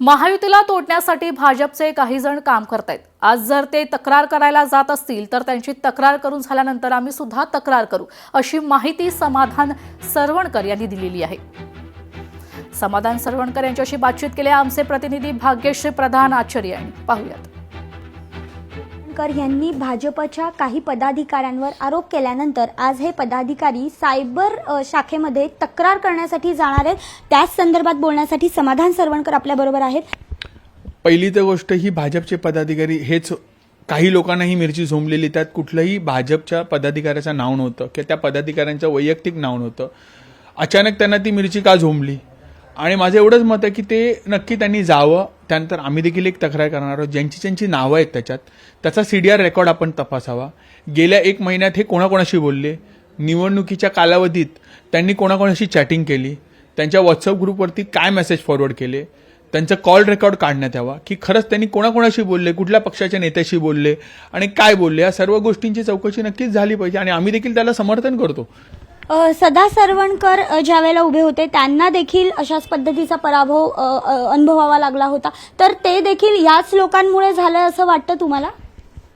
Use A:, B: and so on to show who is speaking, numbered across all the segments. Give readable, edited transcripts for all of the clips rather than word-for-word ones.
A: महायुतीला तोडण्यासाठी भाजपचे काही जण काम करतायत। आज जर ते तक्रार करायला जात असतील तर त्यांची तक्रार करून झाल्यानंतर आम्ही सुद्धा तक्रार करू, अशी माहिती समाधान सरवणकर यांनी दिलेली आहे। समाधान सरवणकर यांच्याशी बातचीत केली आमचे प्रतिनिधी भाग्यश्री प्रधान आचार्य यांनी। पाहूयात।
B: यांनी भाजपच्या काही पदाधिकाऱ्यांवर आरोप केल्यानंतर आज हे पदाधिकारी सायबर शाखेमध्ये तक्रार करण्यासाठी जाणार आहेत। त्याच संदर्भात बोलण्यासाठी समाधान सरवणकर आपल्या बरोबर आहेत।
C: पहिली तर गोष्ट ही भाजपचे पदाधिकारी हेच, काही लोकांना ही मिरची झोंबलेली, त्यात कुठलंही भाजपच्या पदाधिकाऱ्याचं नाव नव्हतं की त्या पदाधिकाऱ्यांचं वैयक्तिक नाव नव्हतं। अचानक त्यांना ती मिरची का झोंबली आणि माझं एवढंच मत आहे की ते नक्की त्यांनी जावं। त्यानंतर आम्ही देखील एक तक्रार करणार आहोत, ज्यांची नावं आहेत त्याचा CDR रेकॉर्ड आपण तपासावा। गेल्या 1 महिन्यात हे कोणाकोणाशी बोलले, निवडणुकीच्या कालावधीत त्यांनी कोणाकोणाशी चॅटिंग केली, त्यांच्या व्हॉट्सअप ग्रुपवरती काय मेसेज फॉरवर्ड केले, त्यांचं कॉल रेकॉर्ड काढण्यात यावा की खरंच त्यांनी कोणाकोणाशी बोलले, कुठल्या पक्षाच्या नेत्याशी बोलले आणि काय बोलले, या सर्व गोष्टींची चौकशी नक्कीच झाली पाहिजे आणि आम्ही देखील त्याला समर्थन करतो।
B: सदा सरवणकर ज्या वेळेला उभे होते त्यांना देखील अशाच पद्धतीचा पराभव अनुभवावा लागला होता, तर ते देखील याच लोकांमुळे झालं असं वाटतं तुम्हाला?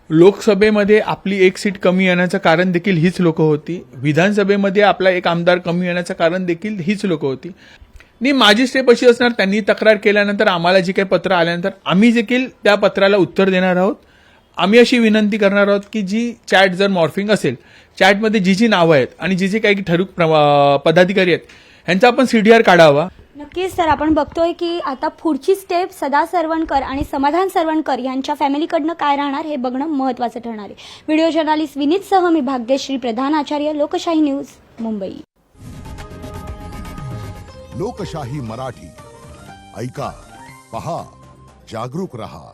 C: लोकसभेमध्ये आपली 1 सीट कमी येण्याचं कारण देखील हीच लोक होती। विधानसभेमध्ये आपला 1 आमदार कमी येण्याचं कारण देखील हीच लोक होती। आणि माझी स्टेप अशी असणार, त्यांनी तक्रार केल्यानंतर आम्हाला जे काही पत्र आल्यानंतर आम्ही देखील त्या पत्राला उत्तर देणार आहोत। आम्ही अशी विनंती करणार आहोत की जी चॅट जर मॉर्फिंग असेल, चॅटमध्ये जी नावं आहेत आणि जी काही ठराविक पदाधिकारी आहेत ह्यांचा आपण CDR काढावा।
B: नक्कीच सर, आपण बघतोय की आता पुढची स्टेप सदा सरवणकर आणि समाधान सरवणकर यांच्या फॅमिलीकडनं काय राहणार हे बघणं महत्त्वाचं ठरणार आहे। व्हिडिओ जर्नलिस्ट विनीतसह मी भाग्यश्री प्रधान आचार्य, लोकशाही न्यूज, मुंबई।
D: लोकशाही मराठी ऐका, पहा, जागरूक रहा।